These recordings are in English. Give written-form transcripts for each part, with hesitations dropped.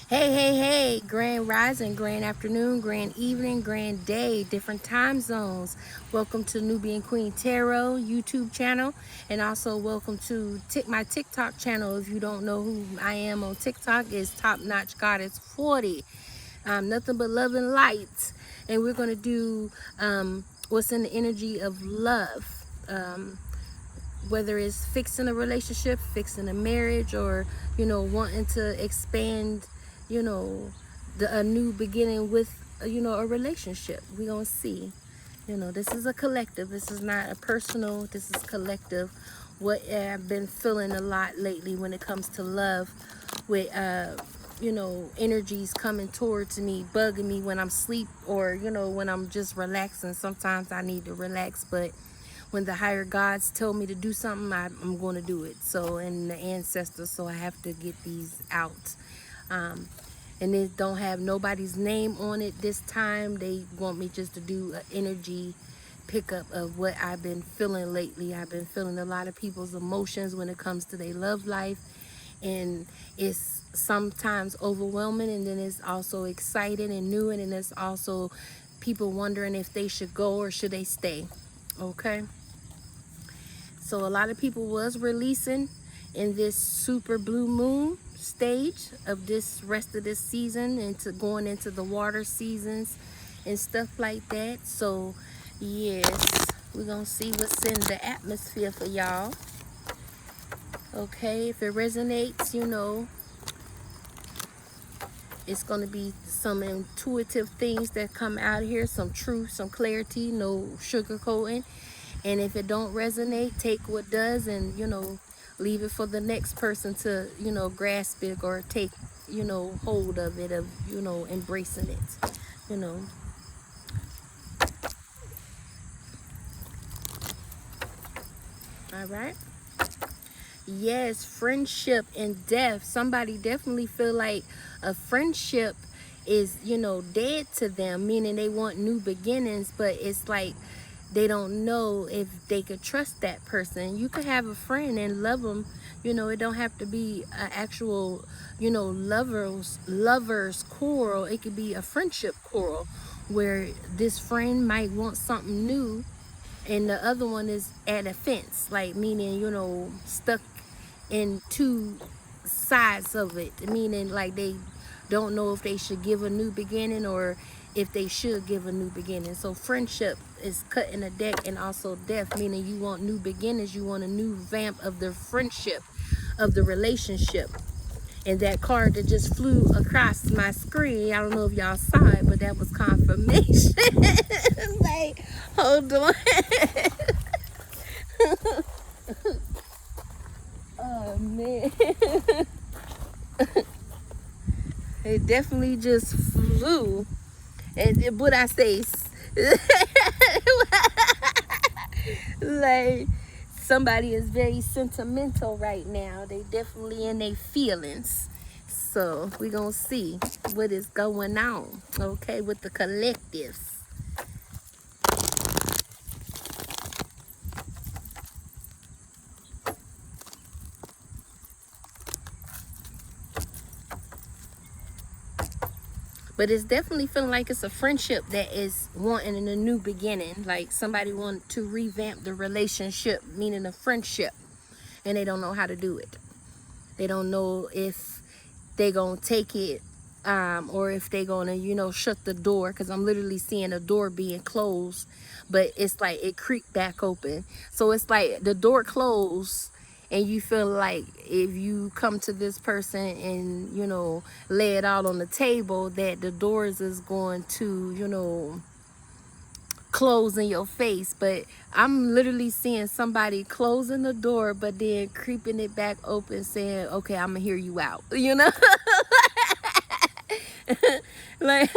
Hey, grand rising, grand afternoon, grand evening, grand day, different time zones. Welcome to Nubian Queen Tarot YouTube channel, and also welcome to my TikTok channel. If you don't know who I am on TikTok, it's Top Notch Goddess 40. Nothing but love and light, and we're going to do what's in the energy of love. Whether it's fixing a relationship, fixing a marriage, or wanting to expand, a new beginning with a relationship. We're gonna see. This is a collective. This is not a personal. This is collective. What I've been feeling a lot lately when it comes to love, with energies coming towards me, bugging me when I'm asleep, or when I'm just relaxing. Sometimes I need to relax, but when the higher gods tell me to do something, I'm going to do it. So, and the ancestors, so I have to get these out. And it don't have nobody's name on it this time. They want me just to do an energy pickup of what I've been feeling lately. I've been feeling a lot of people's emotions when it comes to their love life, and it's sometimes overwhelming, and then it's also exciting and new, and then it's also people wondering if they should go or should they stay. Okay, so a lot of people was releasing in this super blue moon stage of this rest of this season, into going into the water seasons and stuff like that. So yes, we're gonna see what's in the atmosphere for y'all. Okay, if it resonates, it's gonna be some intuitive things that come out of here, some truth, some clarity, no sugarcoating. And if it don't resonate, take what does, and leave it for the next person to grasp it, or take hold of it, of embracing it. you know all right. Yes, friendship and death. Somebody definitely feel like a friendship is dead to them, meaning they want new beginnings, but it's like they don't know if they could trust that person. You could have a friend and love them. It don't have to be an actual lovers quarrel. It could be a friendship quarrel, where this friend might want something new and the other one is at a fence, like, meaning stuck in two sides of it, meaning like they don't know if they should give a new beginning or if they should give a new beginning. So friendship is cutting a deck, and also death, meaning you want new beginnings, you want a new vamp of the friendship, of the relationship. And that card that just flew across my screen, I don't know if y'all saw it, but that was confirmation. Like, hold on. Oh man. It definitely just flew. And what I say, like, somebody is very sentimental right now. They definitely in their feelings. So we're gonna see what is going on, okay, with the collectives. But it's definitely feeling like it's a friendship that is wanting a new beginning. Like somebody want to revamp the relationship, meaning a friendship, and they don't know how to do it. They don't know if they gonna take it, or if they gonna shut the door, because I'm literally seeing a door being closed, but it's like it creaked back open. So it's like the door closed, and you feel like if you come to this person and lay it out on the table, that the doors is going to close in your face. But I'm literally seeing somebody closing the door but then creeping it back open, saying, okay, I'm gonna hear you out. like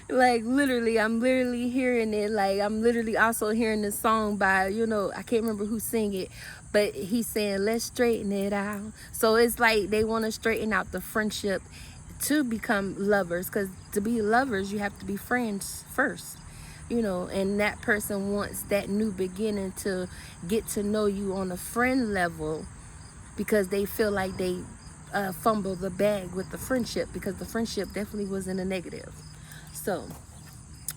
like literally, I'm literally hearing it. Like, I'm literally also hearing the song by I can't remember who sang it, but he's saying, let's straighten it out. So it's like they want to straighten out the friendship to become lovers, because to be lovers you have to be friends first. And that person wants that new beginning to get to know you on a friend level, because they feel like they fumble the bag with the friendship, because the friendship definitely was in a negative. So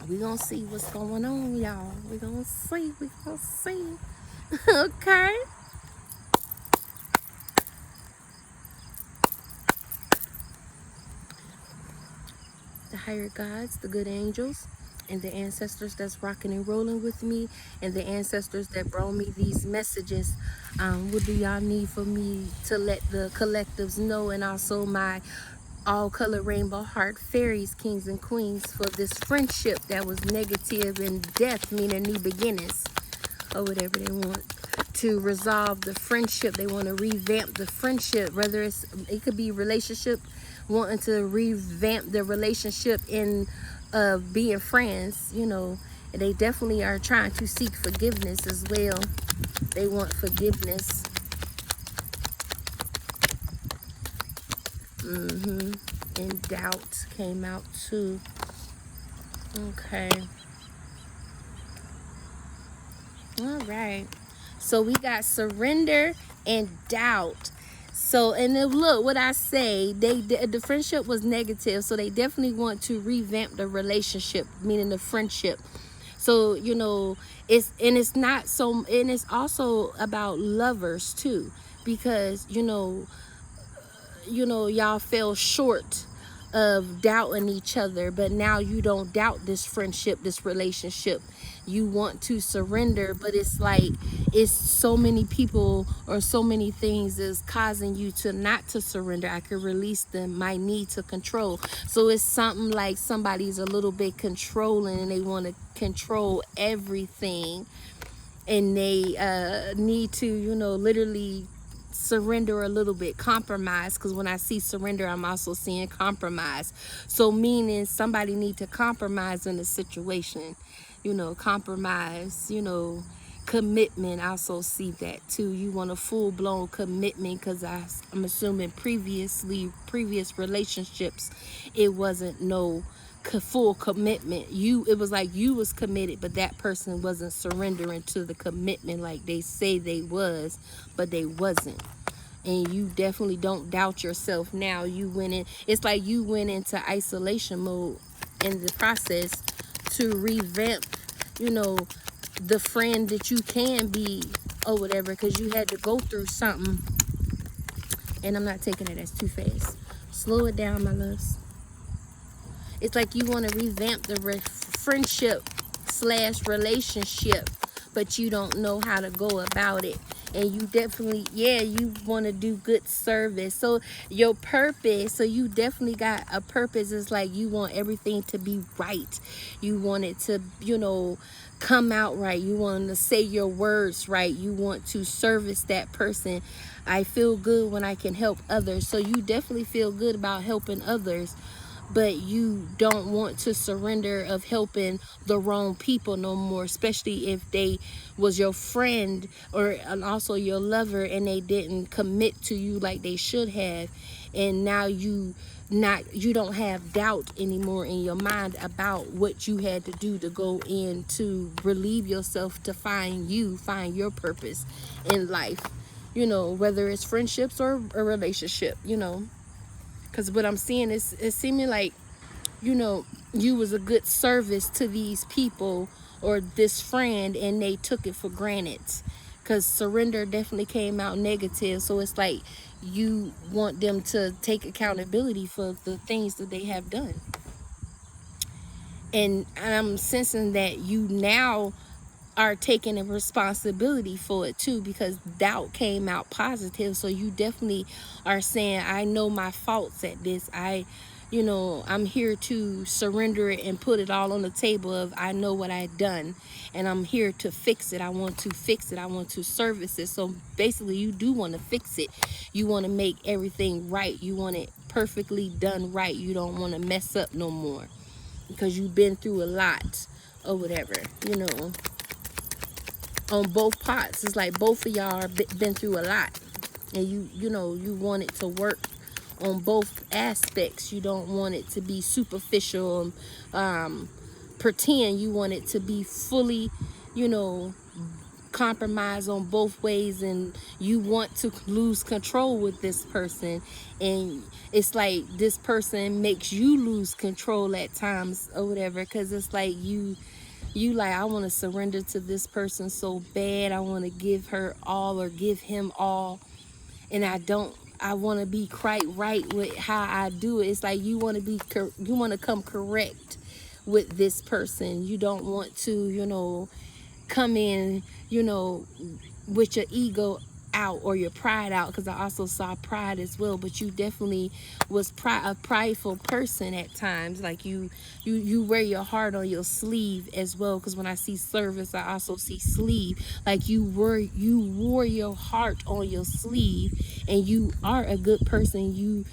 we gonna see what's going on, y'all. We gonna see. Okay. The higher gods, the good angels, and the ancestors that's rocking and rolling with me, and the ancestors that brought me these messages. What do y'all need for me to let the collectives know, and also my all color rainbow heart fairies, kings and queens, for this friendship that was negative and death, meaning new beginnings, or whatever they want to resolve the friendship. They want to revamp the friendship, whether it could be relationship, wanting to revamp the relationship in being friends, you know. And they definitely are trying to seek forgiveness as well. They want forgiveness. And doubt came out too. Okay. All right. So we got surrender and doubt. So, and then look what I say, the friendship was negative, so they definitely want to revamp the relationship, meaning the friendship. So, you know, it's not so, and it's also about lovers too, because you know, y'all fell short of doubting each other, but now you don't doubt this friendship, this relationship. You want to surrender, but it's like it's so many people or so many things is causing you to not to surrender. I could release them, my need to control. So it's something like somebody's a little bit controlling, and they want to control everything, and they need to, you know, literally surrender a little bit, compromise, because when I see surrender, I'm also seeing compromise. So meaning somebody need to compromise in a situation, you know, compromise, you know, commitment. I also see that too. You want a full-blown commitment, because I'm assuming previous relationships, it wasn't no full commitment. It was like you was committed, but that person wasn't surrendering to the commitment like they say they was, but they wasn't. And you definitely don't doubt yourself now. You went in, it's like you went into isolation mode in the process to revamp, you know, the friend that you can be or whatever, because you had to go through something. And I'm not taking it as too fast. Slow it down, my loves. It's like you want to revamp the friendship / relationship, but you don't know how to go about it. And you definitely, yeah, you want to do good service. So your purpose, so you definitely got a purpose. It's like you want everything to be right. You want it to, you know, come out right. You want to say your words right. You want to service that person. I feel good when I can help others. So you definitely feel good about helping others, but you don't want to surrender of helping the wrong people no more, especially if they was your friend and also your lover, and they didn't commit to you like they should have. And now you don't have doubt anymore in your mind about what you had to do to go in to relieve yourself, to find your purpose in life, you know, whether it's friendships or a relationship, you know. Because what I'm seeing is, it's seeming like, you know, you was a good service to these people or this friend, and they took it for granted. Because surrender definitely came out negative. So it's like you want them to take accountability for the things that they have done. And I'm sensing that you now are taking a responsibility for it too, because doubt came out positive. So you definitely are saying, I know my faults at this. You know, I'm here to surrender it and put it all on the table of, I know what I've done, and I'm here to fix it. I want to fix it. I want to service it. So basically you do want to fix it. You want to make everything right. You want it perfectly done right. You don't want to mess up no more, because you've been through a lot or whatever, you know. On both parts, it's like both of y'all been through a lot, and you know, you want it to work on both aspects. You don't want it to be superficial, pretend. You want it to be fully, you know, compromise on both ways, and you want to lose control with this person, and it's like this person makes you lose control at times or whatever, because it's like you like, I want to surrender to this person so bad, I want to give her all or give him all, and I want to be quite right with how I do it. It's like you want to come correct with this person. You don't want to, come in, with your ego out or your pride out, because I also saw pride as well. But you definitely was a prideful person at times. Like you wear your heart on your sleeve as well, because when I see service, I also see sleeve. Like you wore your heart on your sleeve, and you are a good person. You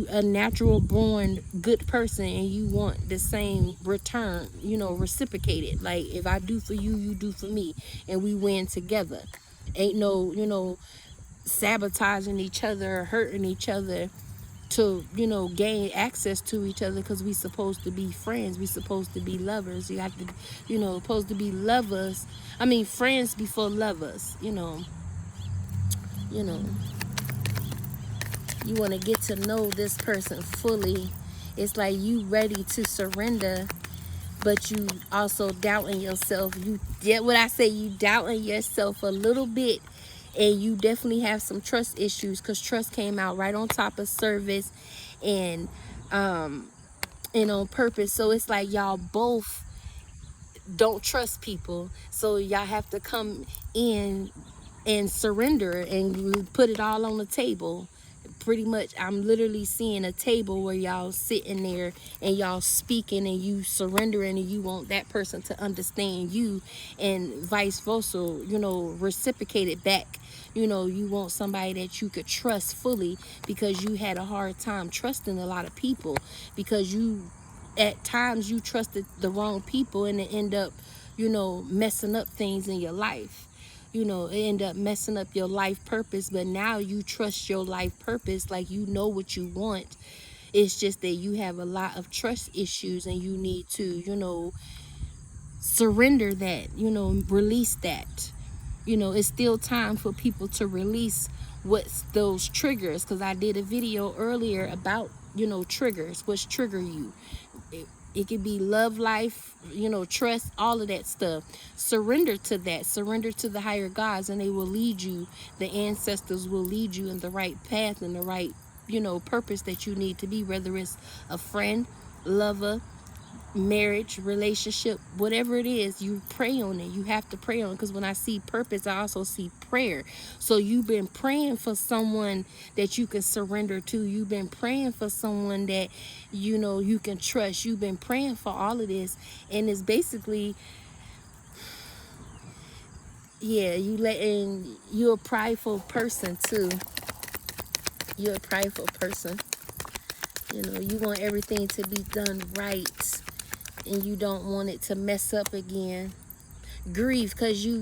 a natural born good person, and you want the same return, reciprocated. Like if I do for you, you do for me, and we win together. Ain't no, sabotaging each other or hurting each other to, gain access to each other, because we supposed to be friends. We supposed to be lovers. You have to, supposed to be lovers. I mean, friends before lovers, you know. You want to get to know this person fully. It's like you ready to surrender, but you also doubting yourself. You get what I say, you doubting yourself a little bit, and you definitely have some trust issues, because trust came out right on top of service and on purpose. So it's like y'all both don't trust people, so y'all have to come in and surrender and put it all on the table. Pretty much, I'm literally seeing a table where y'all sitting there and y'all speaking, and you surrendering, and you want that person to understand you, and vice versa, reciprocate it back. You want somebody that you could trust fully, because you had a hard time trusting a lot of people, because at times you trusted the wrong people, and it end up, messing up things in your life. It end up messing up your life purpose. But now you trust your life purpose, like you know what you want. It's just that you have a lot of trust issues, and you need to, surrender that, release that. It's still time for people to release what's those triggers, because I did a video earlier about, triggers, what's trigger you. It could be love life, trust, all of that stuff. Surrender to that. Surrender to the higher gods, and they will lead you. The ancestors will lead you in the right path and the right, purpose that you need to be, whether it's a friend, lover, marriage, relationship, whatever it is. You pray on it. You have to pray on it, because when I see purpose, I also see prayer. So you've been praying for someone that you can surrender to. You've been praying for someone that you can trust. You've been praying for all of this, and it's basically, yeah, you're a prideful person too. You're a prideful person. You want everything to be done right, and you don't want it to mess up again. Grieve, because you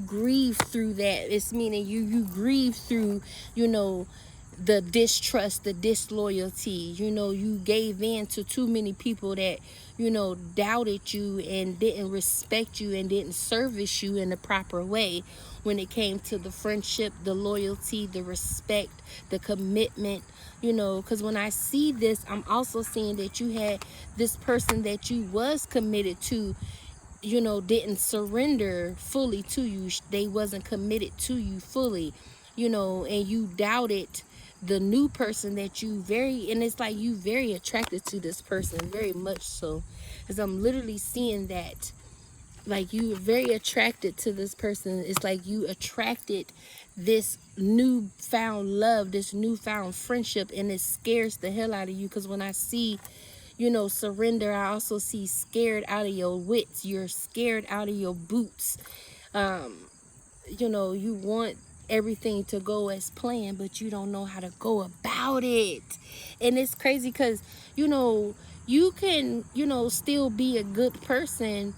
grieve through that. It's meaning you grieve through, the distrust, the disloyalty. You gave in to too many people that, doubted you and didn't respect you and didn't service you in the proper way when it came to the friendship, the loyalty, the respect, the commitment. Because when I see this, I'm also seeing that you had this person that you was committed to, didn't surrender fully to you. They wasn't committed to you fully, and you doubted the new person that and it's like you very attracted to this person, very much so, because I'm literally seeing that. Like you very attracted to this person. It's like you attracted this newfound love, this newfound friendship, and it scares the hell out of you, because when I see surrender, I also see scared out of your wits. You're scared out of your boots. You want everything to go as planned, but you don't know how to go about it. And it's crazy, because you can still be a good person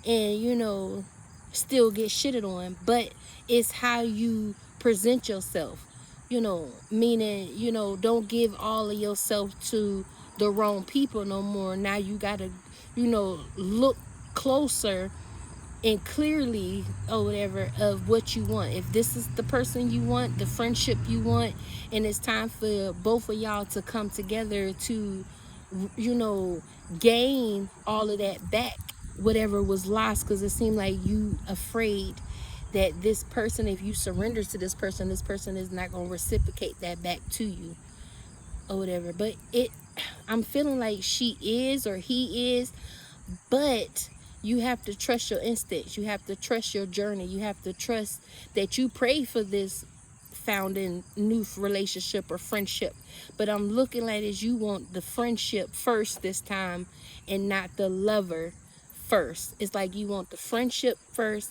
and still get shitted on, but it's how you present yourself. Meaning, don't give all of yourself to the wrong people no more. Now you gotta, look closer and clearly or whatever of what you want. If this is the person you want, the friendship you want, and it's time for both of y'all to come together to, you know, gain all of that back, whatever was lost, because it seemed like you afraid that this person, if you surrender to this person is not going to reciprocate that back to you or whatever. But I'm feeling like she is, or he is, but you have to trust your instincts. You have to trust your journey. You have to trust that you pray for this founding new relationship or friendship. But I'm looking at it as you want the friendship first this time, and not the lover first. It's like you want the friendship first,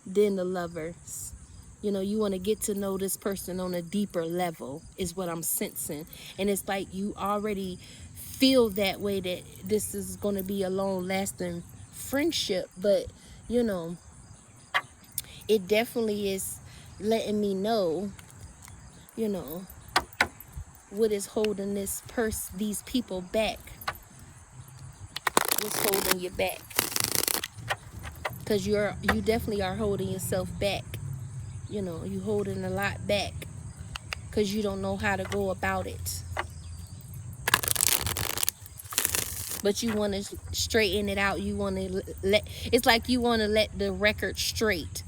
then the lovers. You know, you want to get to know this person on a deeper level, is what I'm sensing. And it's like you already feel that way, that this is going to be a long lasting friendship. But, you know, it definitely is letting me know, you know, what is holding these people back. What's holding you back? Because you definitely are holding yourself back. You know, you holding a lot back because you don't know how to go about it. But you want to straighten it out. You want to it's like you want to let the record straight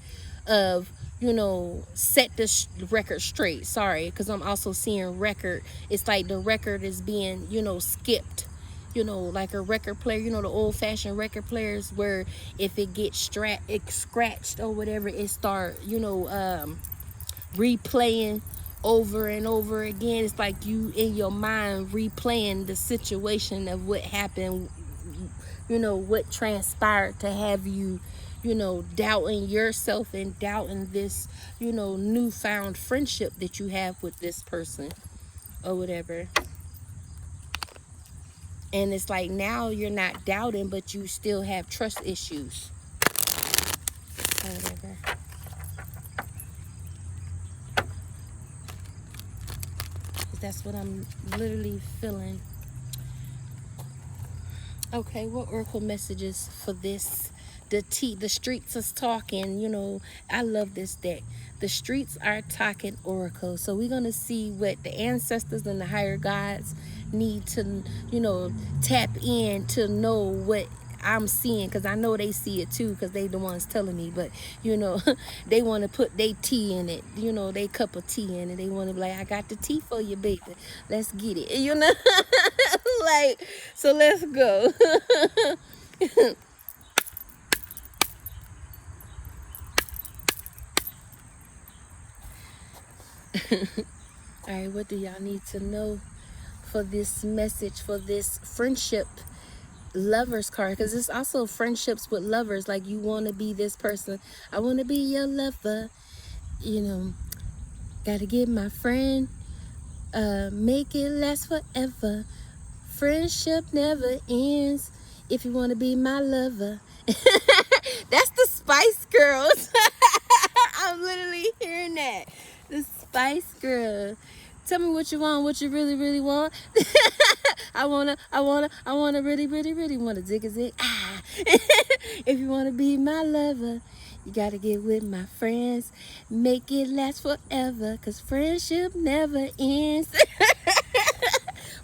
of, you know, set the record straight. Sorry, because I'm also seeing record. It's like the record is being, you know, skipped. You know, like a record player, you know, the old-fashioned record players, where if it gets scratched or whatever, it start, you know, replaying over and over again. It's like you in your mind replaying the situation of what happened, you know, what transpired to have you, you know, doubting yourself and doubting this, you know, newfound friendship that you have with this person or whatever. And it's like now you're not doubting, but you still have trust issues or whatever. That's what I'm literally feeling. Okay, what oracle messages for this? The streets is talking. You know, I love this deck. The streets are talking oracle. So we're gonna see what the ancestors and the higher gods need to, you know, tap in to know what I'm seeing, because I know they see it too, because they the ones telling me. But you know, they want to put their tea in it, you know, they cup of tea in it. They want to be like, I got the tea for you, baby, let's get it, you know. Like, so let's go. All right, what do y'all need to know for this message, for this friendship lovers card? Because it's also friendships with lovers. Like, you want to be this person. I want to be your lover. You know, gotta get my friend. Make it last forever. Friendship never ends. If you want to be my lover. That's the Spice Girls. I'm literally hearing that. The Spice Girl. Tell me what you want, what you really, really want. I wanna really, really, really wanna zig a zig. Ah. If you wanna be my lover, you gotta get with my friends. Make it last forever, 'cause friendship never ends.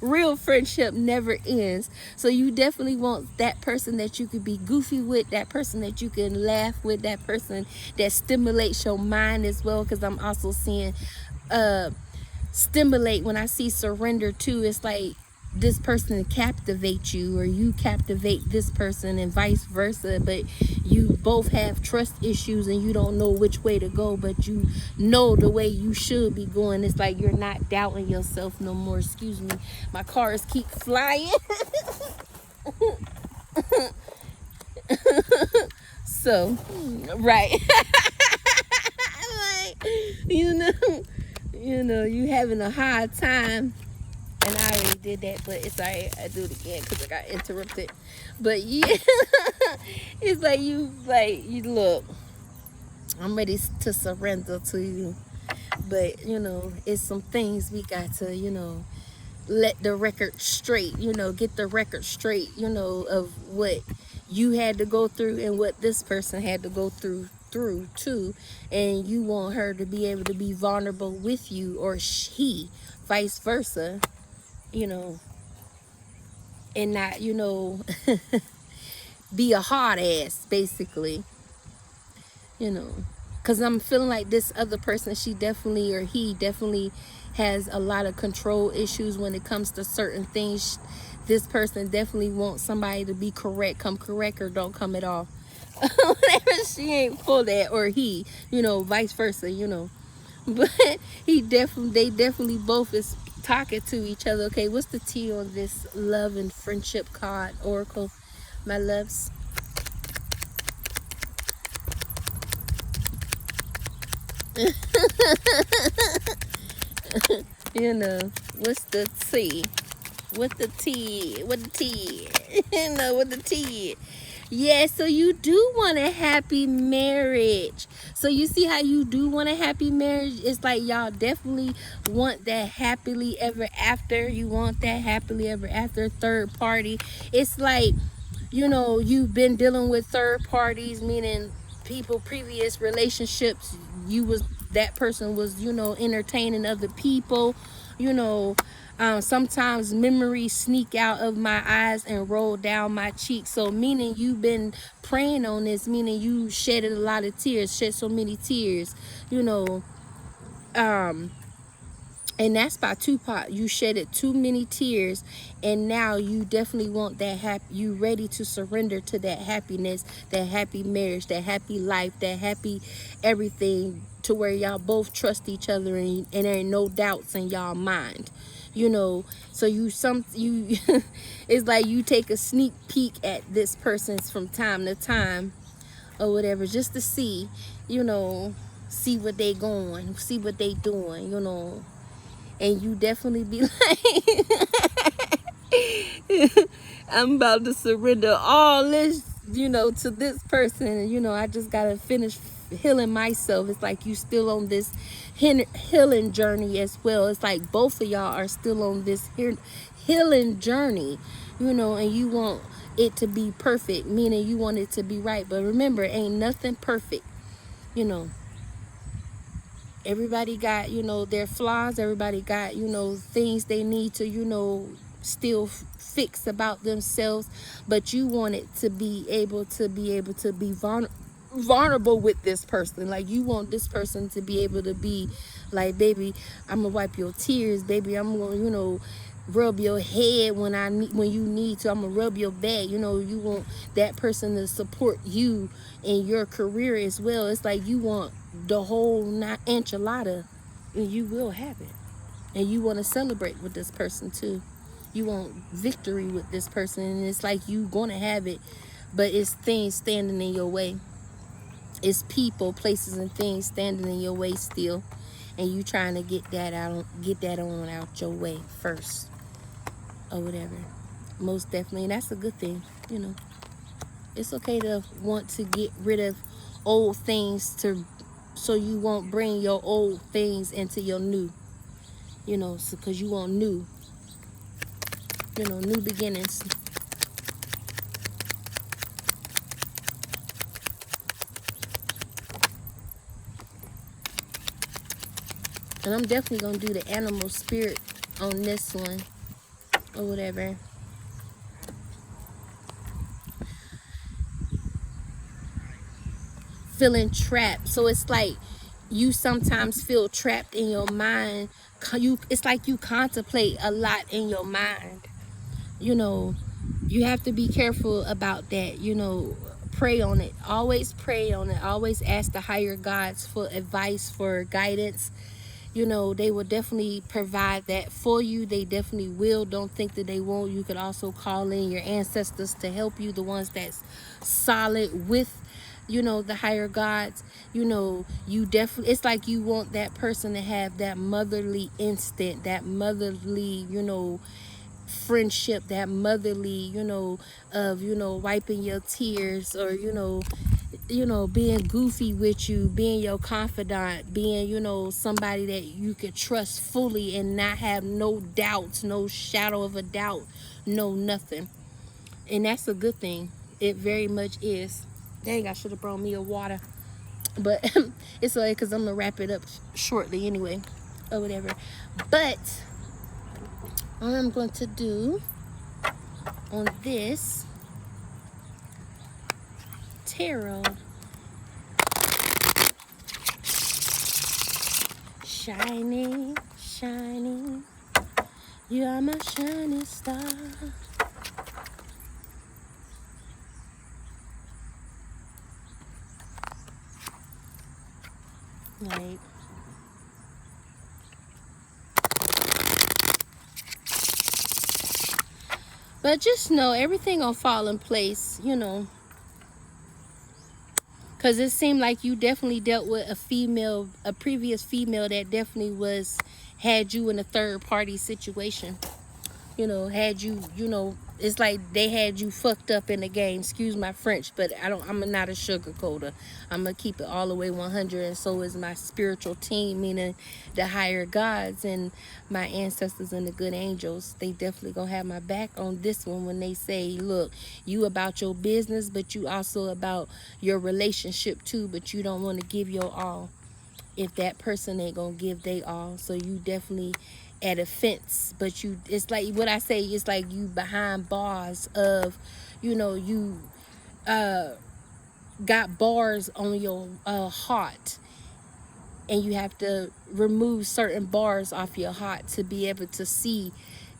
Real friendship never ends. So you definitely want that person that you could be goofy with, that person that you can laugh with, that person that stimulates your mind as well. Because I'm also seeing stimulate. When I see surrender too, it's like this person captivates you, or you captivate this person, and vice versa. But you both have trust issues and you don't know which way to go, but you know the way you should be going. It's like you're not doubting yourself no more. Excuse me, my cars keep flying. So right. Like, you know, you having a hard time. And I already did that, but it's alright. I do it again because I got interrupted. But yeah, it's like you look, I'm ready to surrender to you. But, you know, it's some things we got to, you know, let the record straight, you know, get the record straight, you know, of what you had to go through and what this person had to go through too, and you want her to be able to be vulnerable with you, or he vice versa, you know, and not, you know, be a hard ass basically, you know, because I'm feeling like this other person, she definitely, or he definitely has a lot of control issues when it comes to certain things. This person definitely wants somebody to be correct, come correct or don't come at all. Whatever, she ain't for that, or he, you know, vice versa, you know. But they definitely both is talking to each other. Okay, what's the T on this love and friendship card, Oracle, my loves? You know, what's the T? With the T, with the T, you know, with the T. Yeah, so you do want a happy marriage. So you see how you do want a happy marriage? It's like y'all definitely want that happily ever after. You want that happily ever after third party. It's like, you know, you've been dealing with third parties, meaning people, previous relationships, you was, that person was, you know, entertaining other people, you know. Sometimes memories sneak out of my eyes and roll down my cheeks. So meaning you've been praying on this, meaning you shedded a lot of tears, shed so many tears, you know. And that's by Tupac. You shedded too many tears, and now you definitely want that happy, you ready to surrender to that happiness, that happy marriage, that happy life, that happy everything, to where y'all both trust each other, and there ain't no doubts in y'all mind, you know. So you it's like you take a sneak peek at this person's from time to time or whatever, just to see, you know, see what they going, see what they doing, you know. And you definitely be like, I'm about to surrender all this, you know, to this person. And, you know, I just got to finish healing myself. It's like you still on this healing journey as well. It's like both of y'all are still on this healing journey, you know, and you want it to be perfect, meaning you want it to be right. But remember, ain't nothing perfect, you know. Everybody got, you know, their flaws. Everybody got, you know, things they need to, you know, still fix about themselves. But you want it to be able to be vulnerable with this person. Like, you want this person to be able to be like, baby, I'm gonna wipe your tears, baby, I'm gonna, you know, rub your head when you need to, I'm gonna rub your back, you know. You want that person to support you in your career as well. It's like you want the whole enchilada, and you will have it. And you want to celebrate with this person too. You want victory with this person, and it's like you gonna have it, but it's things standing in your way. It's people, places, and things standing in your way still, and you trying to get that on out your way first, or whatever. Most definitely, and that's a good thing, you know. It's okay to want to get rid of old things, so you won't bring your old things into your new, you know, because you want new, you know, new beginnings. And I'm definitely going to do the animal spirit on this one, or whatever. Feeling trapped. So it's like you sometimes feel trapped in your mind. It's like you contemplate a lot in your mind, you know. You have to be careful about that, you know. Pray on it, always pray on it, always ask the higher gods for advice, for guidance, you know. They will definitely provide that for you. They definitely will. Don't think that they won't. You could also call in your ancestors to help you, the ones that's solid with, you know, the higher gods. You know, you definitely, it's like you want that person to have that motherly instinct, that motherly, you know, friendship, that motherly, you know, of, you know, wiping your tears, or, you know, being goofy with you, being your confidant, being, you know, somebody that you could trust fully and not have no doubts, no shadow of a doubt, no nothing. And that's a good thing. It very much is. Dang, I should have brought me a water. But it's okay because I'm going to wrap it up shortly anyway. Or whatever. But all I'm going to do on this tarot, shining, shining, you are my shining star. Right. But just know everything gonna fall in place, you know. Because it seemed like you definitely dealt with a previous female that definitely had you in a third party situation. You know, had you, you know, it's like they had you fucked up in the game. Excuse my French, but I'm not a sugarcoater. I'm gonna keep it all the way 100, and so is my spiritual team, meaning the higher gods and my ancestors and the good angels. They definitely gonna have my back on this one when they say, look, you about your business, but you also about your relationship too, but you don't want to give your all if that person ain't gonna give they all. So you definitely at a fence, but it's like what I say, it's like you behind bars of, you know, you got bars on your heart, and you have to remove certain bars off your heart to be able to see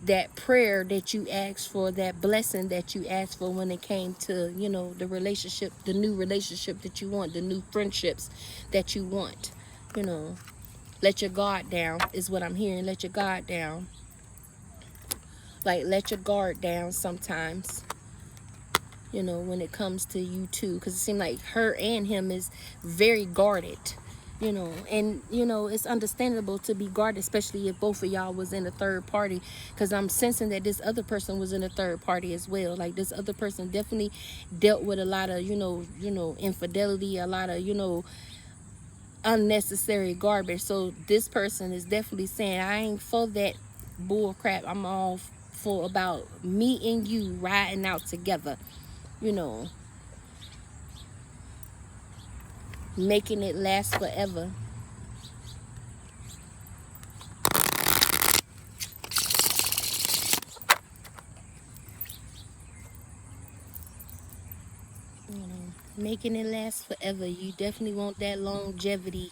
that prayer that you asked for, that blessing that you asked for when it came to, you know, the relationship, the new relationship that you want, the new friendships that you want. You know, let your guard down is what I'm hearing. Let your guard down. Like, let your guard down sometimes, you know, when it comes to you two. Because it seemed like her and him is very guarded, you know. And, you know, it's understandable to be guarded, especially if both of y'all was in a third party. Because I'm sensing that this other person was in a third party as well. Like, this other person definitely dealt with a lot of, you know, infidelity, a lot of, you know, unnecessary garbage. So this person is definitely saying, I ain't for that bull crap. I'm all for about me and you riding out together, you know, making it last forever. You know, making it last forever. You definitely want that longevity,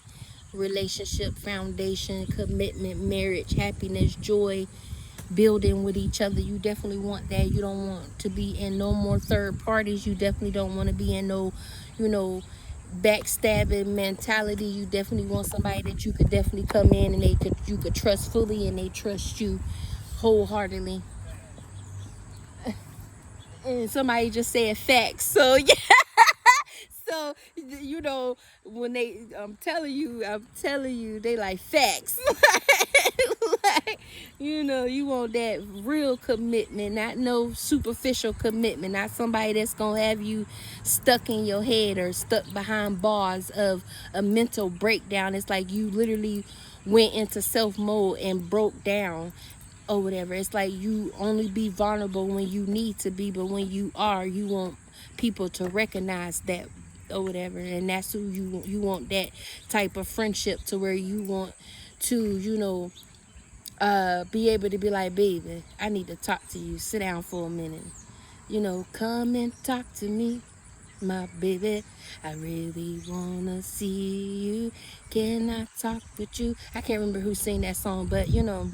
relationship, foundation, commitment, marriage, happiness, joy, building with each other. You definitely want that. You don't want to be in no more third parties. You definitely don't want to be in no, you know, backstabbing mentality. You definitely want somebody that you could definitely come in and you could trust fully, and they trust you wholeheartedly. And somebody just said facts. So yeah. So, you know, when I'm telling you, they like facts. Like, you know, you want that real commitment, not no superficial commitment, not somebody that's gonna have you stuck in your head or stuck behind bars of a mental breakdown. It's like you literally went into self mode and broke down or whatever. It's like you only be vulnerable when you need to be, but when you are, you want people to recognize that or whatever. And that's who you want, that type of friendship to where you want to, you know, be able to be like, baby, I need to talk to you. Sit down for a minute. You know, come and talk to me, my baby. I really wanna see you. Can I talk with you? I can't remember who sang that song, but you know,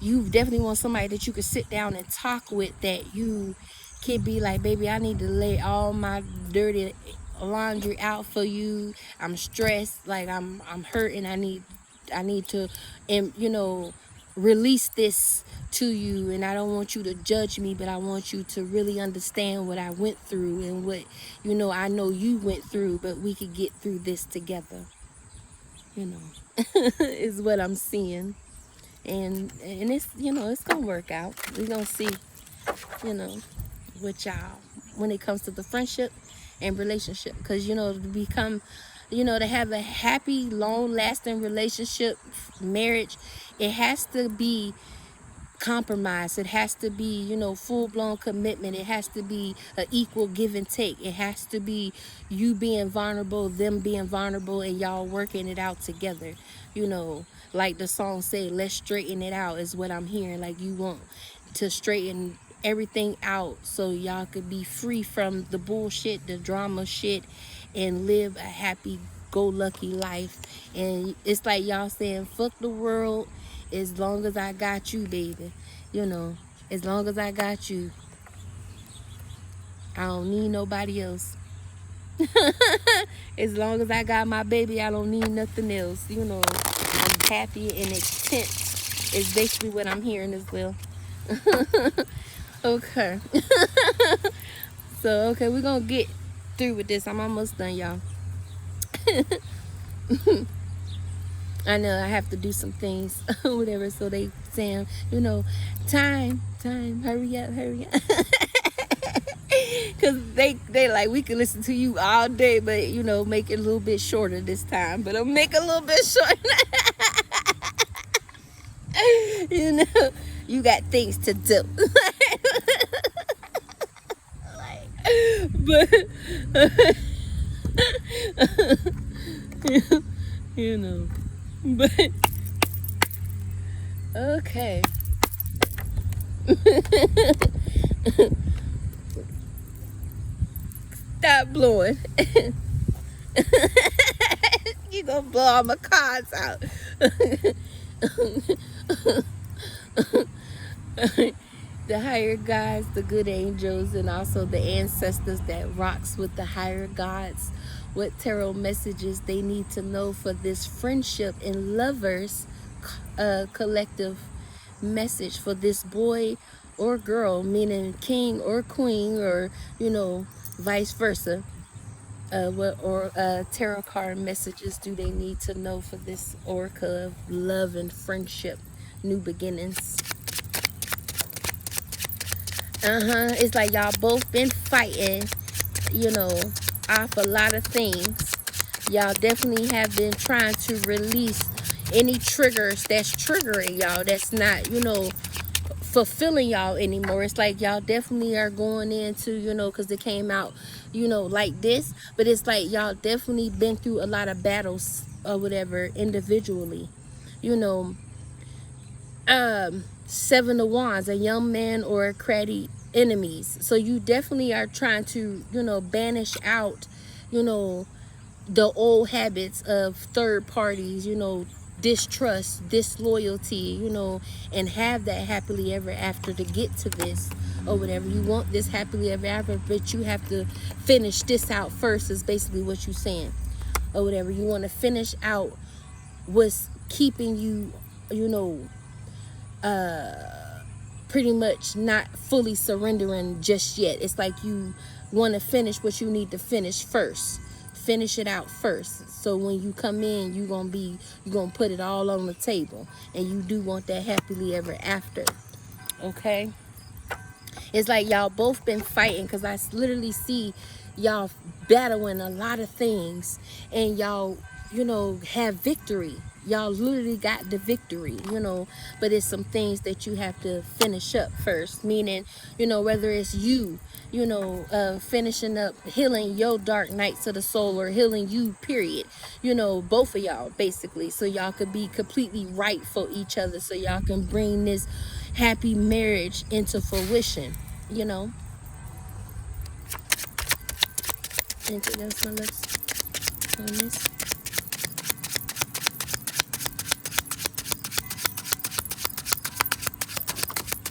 you definitely want somebody that you could sit down and talk with, that you can be like, baby, I need to lay all my dirty laundry out for you. I'm stressed, like I'm hurting. I need to, and you know, release this to you. And I don't want you to judge me, but I want you to really understand what I went through and what, you know, I know you went through, but we could get through this together, you know. Is what I'm seeing. And it's, you know, it's gonna work out. We're gonna see, you know, with y'all when it comes to the friendship and relationship. Because, you know, to become, you know, to have a happy, long lasting relationship, marriage, it has to be compromise. It has to be, you know, full-blown commitment. It has to be an equal give and take. It has to be you being vulnerable, them being vulnerable, and y'all working it out together. You know, like the song said, let's straighten it out, is what I'm hearing. Like, you want to straighten everything out so y'all could be free from the bullshit, the drama shit, and live a happy go lucky life. And it's like y'all saying, fuck the world, as long as I got you, baby. You know, as long as I got you, I don't need nobody else. As long as I got my baby, I don't need nothing else. You know, I'm happy and content is basically what I'm hearing as well. Okay. So, okay, we're gonna get through with this. I'm almost done, y'all. I know I have to do some things or whatever, so they saying, you know, time, hurry up. Because they like, we can listen to you all day, but, you know, make it a little bit shorter this time. But I'll make it a little bit shorter. You know, you got things to do. But, you know, but, okay. Stop blowing. You gonna blow all my cards out. The higher gods, the good angels, and also the ancestors that rocks with the higher gods. What tarot messages they need to know for this friendship and lovers collective message for this boy or girl, meaning king or queen, or, you know, vice versa. What tarot card messages do they need to know for this oracle of love and friendship, new beginnings? It's like y'all both been fighting, you know, off a lot of things. Y'all definitely have been trying to release any triggers that's triggering y'all, that's not, you know, fulfilling y'all anymore. It's like y'all definitely are going into, you know, because it came out, you know, like this, but it's like y'all definitely been through a lot of battles or whatever individually, you know. Seven of Wands, a young man or a crafty enemies. So you definitely are trying to, you know, banish out, you know, the old habits of third parties, you know, distrust, disloyalty, you know, and have that happily ever after to get to this or whatever. You want this happily ever after, but you have to finish this out first, is basically what you're saying or whatever. You want to finish out what's keeping you, you know, pretty much not fully surrendering just yet. It's like you want to finish what you need to finish first. Finish it out first. So when you come in, you're gonna put it all on the table, and you do want that happily ever after. Okay? It's like y'all both been fighting, because I literally see y'all battling a lot of things, and y'all, you know, have victory. Y'all literally got the victory, you know, but it's some things that you have to finish up first, meaning, you know, whether it's you, you know, finishing up healing your dark nights of the soul, or healing you, period, you know, both of y'all basically, so y'all could be completely right for each other, so y'all can bring this happy marriage into fruition, you know. Anything else, my loves, on this?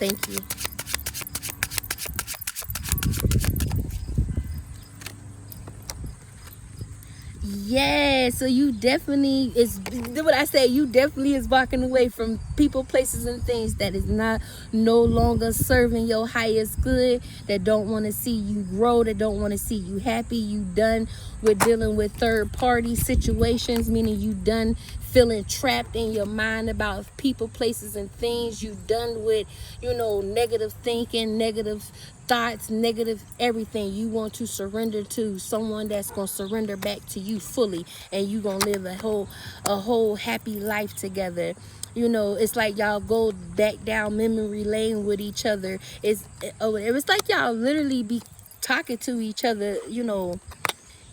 Thank you. Yeah, so you definitely is what I say. You definitely is walking away from people, places, and things that is not no longer serving your highest good. That don't want to see you grow. That don't want to see you happy. You done with dealing with third party situations, meaning you done feeling trapped in your mind about people, places, and things. You done with, you know, negative thinking, negative thoughts, negative everything. You want to surrender to someone that's gonna surrender back to you fully, and you gonna live a whole happy life together. You know, it's like y'all go back down memory lane with each other. It's like y'all literally be talking to each other, you know,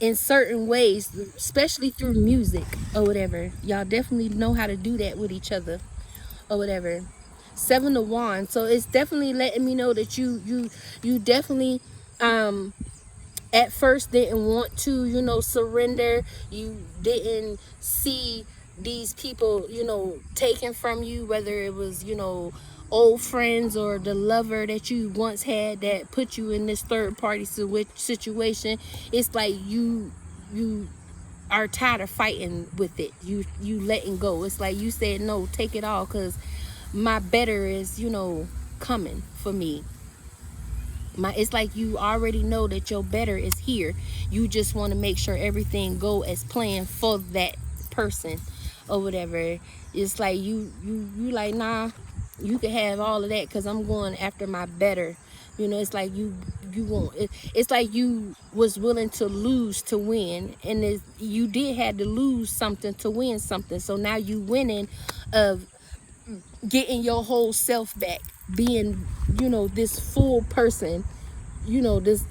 in certain ways, especially through music or whatever. Y'all definitely know how to do that with each other or whatever. Seven of Wands. So it's definitely letting me know that you definitely at first didn't want to, you know, surrender. You didn't see these people, you know, taken from you, whether it was, you know, old friends or the lover that you once had that put you in this third party situation. It's like you are tired of fighting with it. You letting go. It's like you said, no, take it all, because my better is, you know, coming for me. It's like you already know that your better is here. You just want to make sure everything go as planned for that person or whatever. It's like you like, nah, you can have all of that because I'm going after my better. You know, it's like you want it. It's like you was willing to lose to win, and you did had to lose something to win something. So now you winning of getting your whole self back, being, you know, this full person, you know, this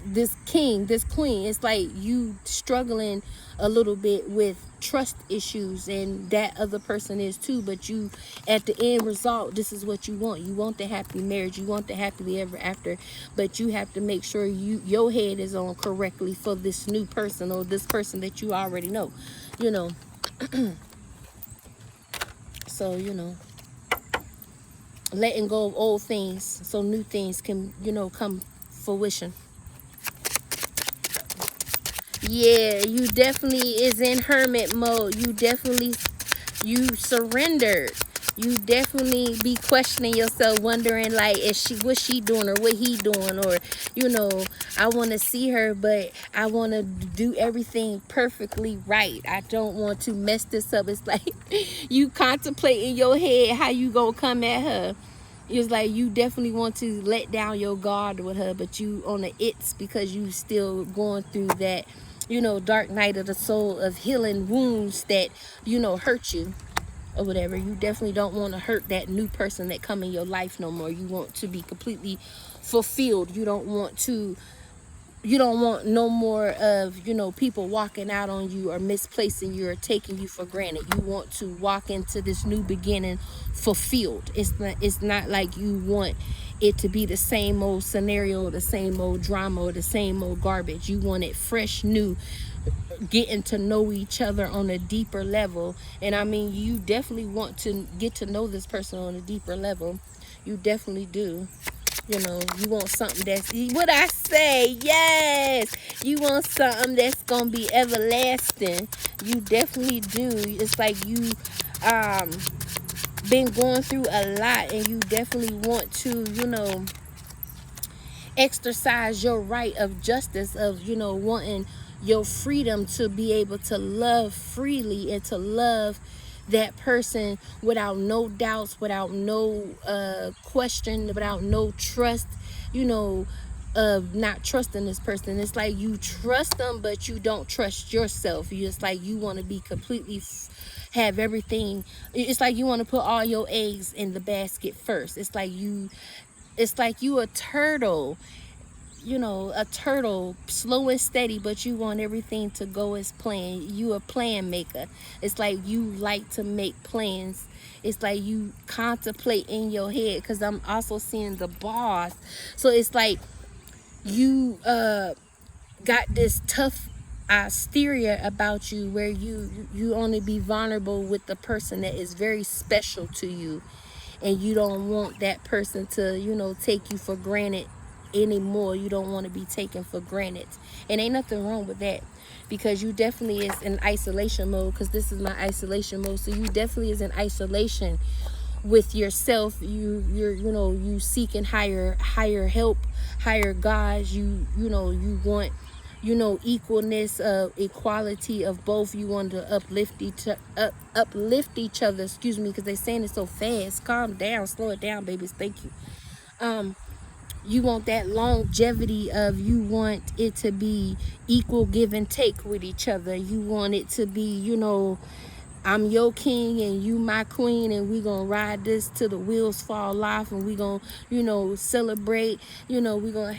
king, this queen. It's like you struggling a little bit with trust issues, and that other person is too. But you, at the end result, this is what you want the happy marriage, you want the happily ever after. But you have to make sure your head is on correctly for this new person, or this person that you already know, you know. So, you know, letting go of old things so new things can, you know, come fruition. Yeah, you definitely is in hermit mode. You surrendered. You definitely be questioning yourself, wondering like, what's she doing, or what he doing, or, you know, I want to see her, but I want to do everything perfectly right. I don't want to mess this up. It's like you contemplate in your head how you gonna come at her. It's like you definitely want to let down your guard with her, but you on the it's because you still going through that, you know, dark night of the soul of healing wounds that, you know, hurt you or whatever. You definitely don't want to hurt that new person that come in your life no more. You want to be completely fulfilled. You don't want no more of, you know, people walking out on you or misplacing you or taking you for granted. You want to walk into this new beginning fulfilled. It's not like you want it to be the same old scenario, the same old drama, or the same old garbage. You want it fresh, new, getting to know each other on a deeper level. And I mean, you definitely want to get to know this person on a deeper level. You definitely do. You know, you want something that's, what I say, yes, you want something that's gonna be everlasting. You definitely do. It's like you been going through a lot, and you definitely want to, you know, exercise your right of justice, of, you know, wanting your freedom to be able to love freely, and to love that person without no doubts, without no question, without no trust, you know, of not trusting this person. It's like you trust them, but you don't trust yourself. You just like, you want to be completely have everything. It's like you want to put all your eggs in the basket first. It's like you a turtle, you know, a turtle, slow and steady, but you want everything to go as planned. You a plan maker. It's like you like to make plans. It's like you contemplate in your head, because I'm also seeing the boss. So it's like you got this tough exterior about you, where you only be vulnerable with the person that is very special to you, and you don't want that person to, you know, take you for granted anymore. You don't want to be taken for granted, and ain't nothing wrong with that, because you definitely is in isolation mode, because this is my isolation mode. So you definitely is in isolation with yourself. You're you know, you seeking higher help, higher gods. You know, you want, you know, equalness, equality of both. You want to uplift each other, excuse me, because they're saying it so fast. Calm down, slow it down, babies. Thank you. You want that longevity of, you want it to be equal give and take with each other. You want it to be, you know, I'm your king and you my queen, and we gonna ride this till the wheels fall off, and we gonna, you know, celebrate, you know, we gonna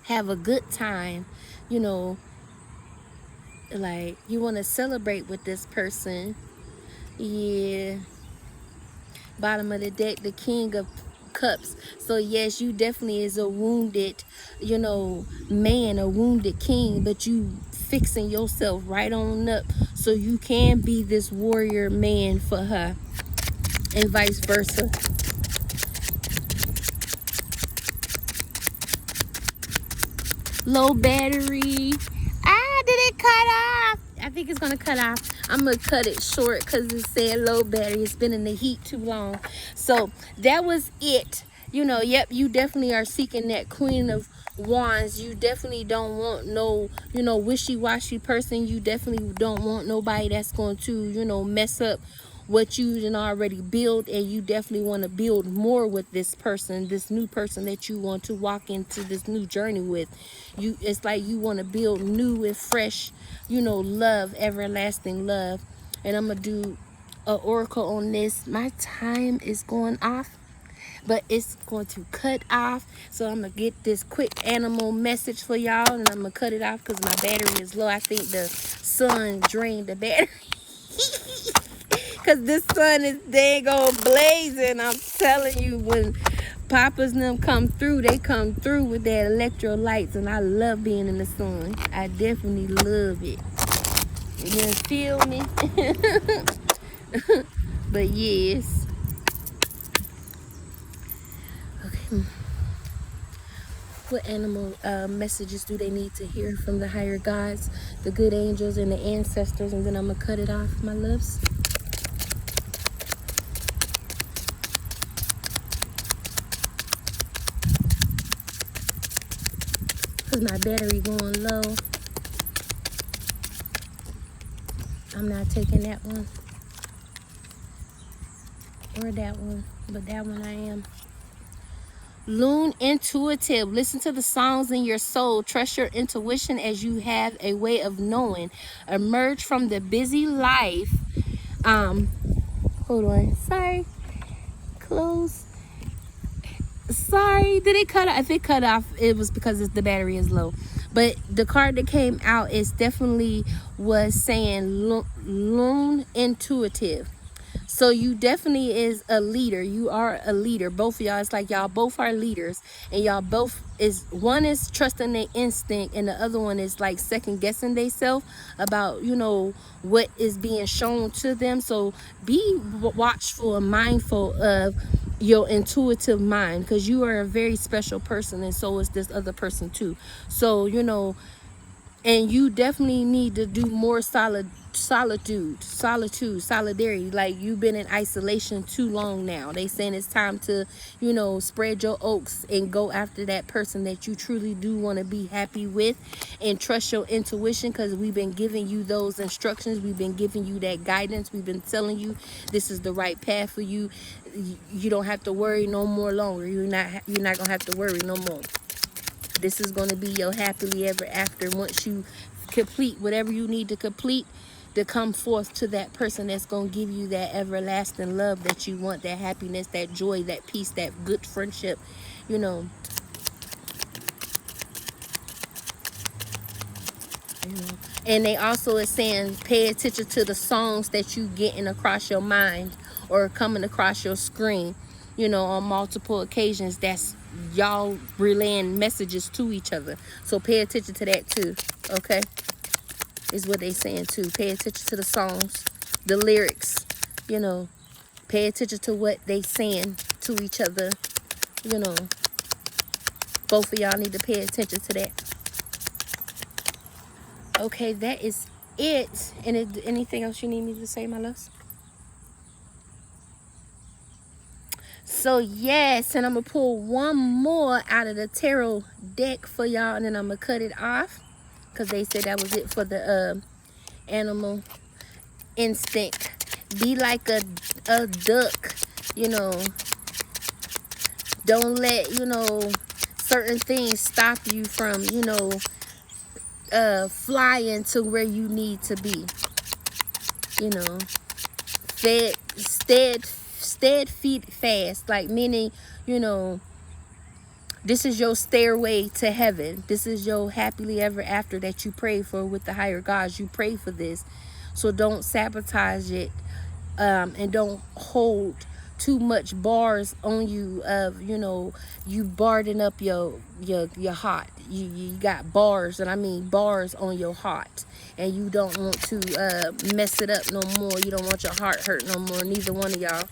have a good time, you know, like you want to celebrate with this person. Yeah. Bottom of the deck, the King of Cups. So yes, you definitely is a wounded, you know, man, a wounded king, but you fixing yourself right on up so you can be this warrior man for her, and vice versa. Low battery. Ah, did it cut off? I think it's gonna cut off. I'm gonna cut it short because it said low battery. It's been in the heat too long. So that was it. You know, yep, you definitely are seeking that Queen of Wands. You definitely don't want no, you know, wishy-washy person. You definitely don't want nobody that's going to, you know, mess up what you done already build, and you definitely want to build more with this person, this new person that you want to walk into this new journey with. You, it's like you want to build new and fresh, you know, love, everlasting love. And I'm gonna do a oracle on this. My time is going off, but it's going to cut off, so I'm gonna get this quick animal message for y'all, and I'm gonna cut it off because my battery is low. I think the sun drained the battery. Because this sun is dang old blazing. I'm telling you, when Papa's and them come through, they come through with their electrolytes, and I love being in the sun. I definitely love it. You feel me? But yes. Okay. What animal messages do they need to hear from the higher gods, the good angels, and the ancestors? And then I'm going to cut it off, my loves. Because my battery going low. I'm not taking that one. Or that one. But that one I am. Loon intuitive. Listen to the songs in your soul. Trust your intuition as you have a way of knowing. Emerge from the busy life. Hold on. Sorry. Close. Sorry, did it cut off? If it cut off, it was because the battery is low. But the card that came out is definitely was saying loon intuitive. So you definitely is a leader. You are a leader. Both of y'all, it's like y'all both are leaders, and y'all both is, one is trusting their instinct, and the other one is like second guessing themselves about, you know, what is being shown to them. So be watchful and mindful of your intuitive mind, because you are a very special person, and so is this other person too. So, you know, and you definitely need to do more solidarity. Like, you've been in isolation too long now. They saying it's time to, you know, spread your oaks and go after that person that you truly do want to be happy with, and trust your intuition, because we've been giving you those instructions. We've been giving you that guidance. We've been telling you this is the right path for you. You don't have to worry no more longer. You're not gonna have to worry no more. This is going to be your happily ever after once you complete whatever you need to complete to come forth to that person that's going to give you that everlasting love that you want, that happiness, that joy, that peace, that good friendship, you know. And they also is saying pay attention to the songs that you getting across your mind or coming across your screen, you know, on multiple occasions. That's y'all relaying messages to each other. So pay attention to that too, okay? Is what they saying too. Pay attention to the songs, the lyrics, you know. Pay attention to what they saying to each other, you know. Both of y'all need to pay attention to that. Okay, that is it. And anything else you need me to say, my loves? So yes, and I'm gonna pull one more out of the tarot deck for y'all, and then I'm gonna cut it off because they said that was it for the animal instinct. Be like a duck, you know. Don't let, you know, certain things stop you from, you know, flying to where you need to be. you know, steadfast, like meaning, you know, this is your stairway to heaven. This is your happily ever after that you pray for with the higher gods. You pray for this. So don't sabotage it, and don't hold too much bars on you of, you know, you barding up your heart. You got bars, and I mean bars on your heart, and you don't want to mess it up no more. You don't want your heart hurt no more. Neither one of y'all,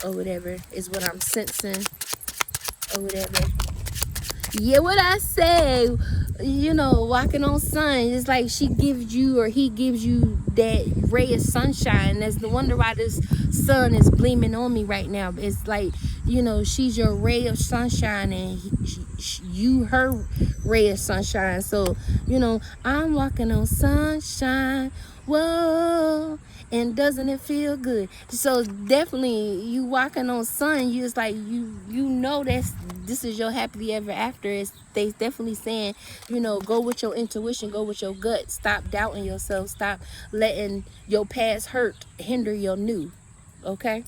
or whatever is what I'm sensing, or whatever. Yeah, what I say, you know, walking on sun, it's like she gives you, or he gives you that ray of sunshine. That's the wonder why this sun is gleaming on me right now. It's like, you know, she's your ray of sunshine, and you her ray of sunshine. So, you know, I'm walking on sunshine. Whoa. And doesn't it feel good? So definitely, you walking on sun, you just like, you know, this is your happily ever after. They definitely saying, you know, go with your intuition, go with your gut. Stop doubting yourself. Stop letting your past hurt hinder your new. Okay?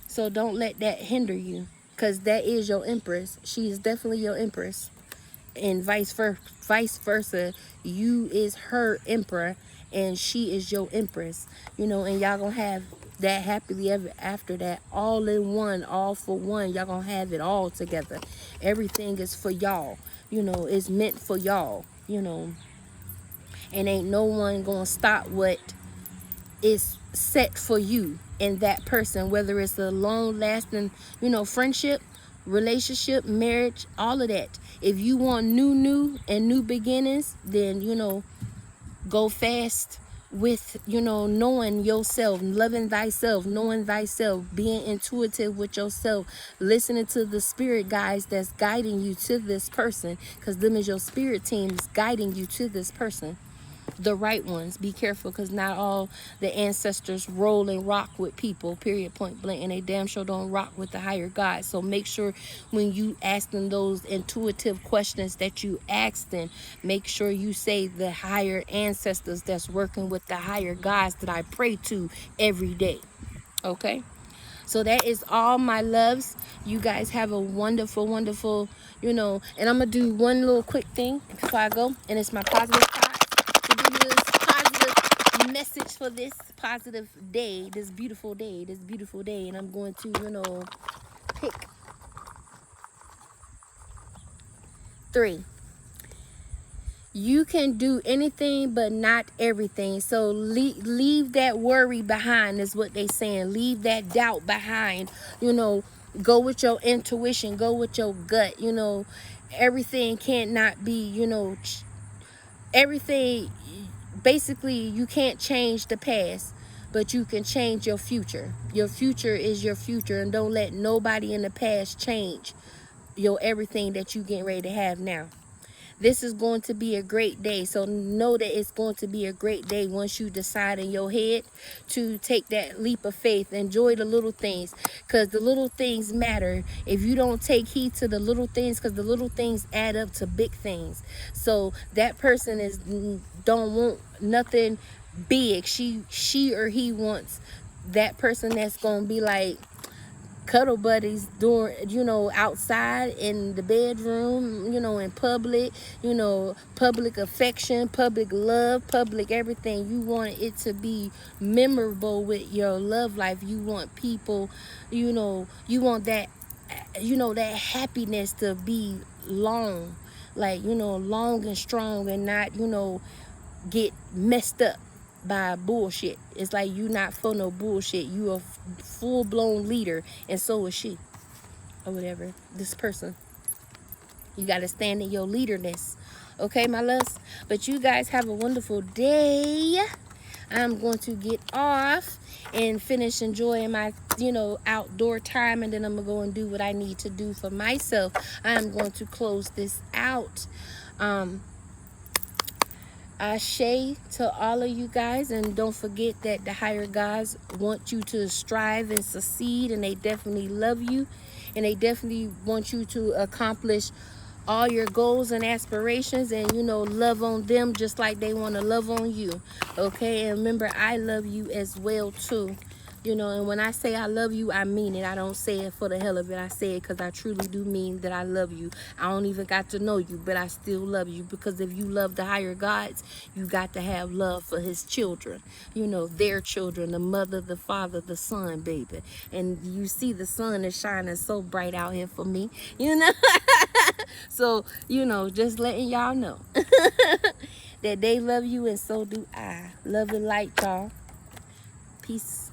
So don't let that hinder you, because that is your empress. She is definitely your empress, and vice versa. You is her emperor, and she is your empress, you know, and y'all gonna have that happily ever after, that all in one, all for one. Y'all gonna have it all together. Everything is for y'all, you know, it's meant for y'all, you know, and ain't no one gonna stop what is set for you and that person, whether it's a long lasting, you know, friendship, relationship, marriage, all of that. If you want new and new beginnings, then, you know, go fast with, you know, knowing yourself, loving thyself, knowing thyself, being intuitive with yourself, listening to the spirit guides that's guiding you to this person, because them is your spirit teams guiding you to this person. The right ones. Be careful, because not all the ancestors roll and rock with people, period, point blank, and they damn sure don't rock with the higher God. So make sure when you ask them those intuitive questions that you ask them, make sure you say the higher ancestors that's working with the higher gods that I pray to every day. Okay? So that is all, my loves. You guys have a wonderful, wonderful, you know, and I'm going to do one little quick thing before I go, and it's my positive card to give you this positive message for this positive day, this beautiful day, and I'm going to, you know, pick 3. You can do anything but not everything. So leave that worry behind, is what they saying. Leave that doubt behind. You know, go with your intuition, go with your gut. You know, everything can't not be, you know, everything. Basically, you can't change the past, but you can change your future. Your future is your future, and don't let nobody in the past change your everything that you getting ready to have now. This is going to be a great day. So know that it's going to be a great day once you decide in your head to take that leap of faith. Enjoy the little things, because the little things matter. If you don't take heed to the little things, because the little things add up to big things. So that person don't want nothing big. She or he wants that person that's going to be like cuddle buddies doing, you know, outside, in the bedroom, you know, in public, you know, public affection, public love, public everything. You want it to be memorable with your love life. You want people, you know, you want that, you know, that happiness to be long, like, you know, long and strong, and not, you know, get messed up by bullshit. It's like you not for no bullshit. You a full-blown leader, and so is she, or whatever, this person. You got to stand in your leaderness. Okay, my loves? But you guys have a wonderful day. I'm going to get off and finish enjoying my, you know, outdoor time, and then I'm going to go and do what I need to do for myself. I'm going to close this out. Ashe to all of you guys, and don't forget that the higher gods want you to strive and succeed, and they definitely love you, and they definitely want you to accomplish all your goals and aspirations, and you know, love on them just like they want to love on you. Okay, and remember, I love you as well too. You know, and when I say I love you, I mean it. I don't say it for the hell of it. I say it because I truly do mean that I love you. I don't even got to know you, but I still love you, because if you love the higher gods, you got to have love for his children. You know, their children, the mother, the father, the son, baby. And you see the sun is shining so bright out here for me, you know. So, you know, just letting y'all know that they love you, and so do I. Love and light, y'all. Peace.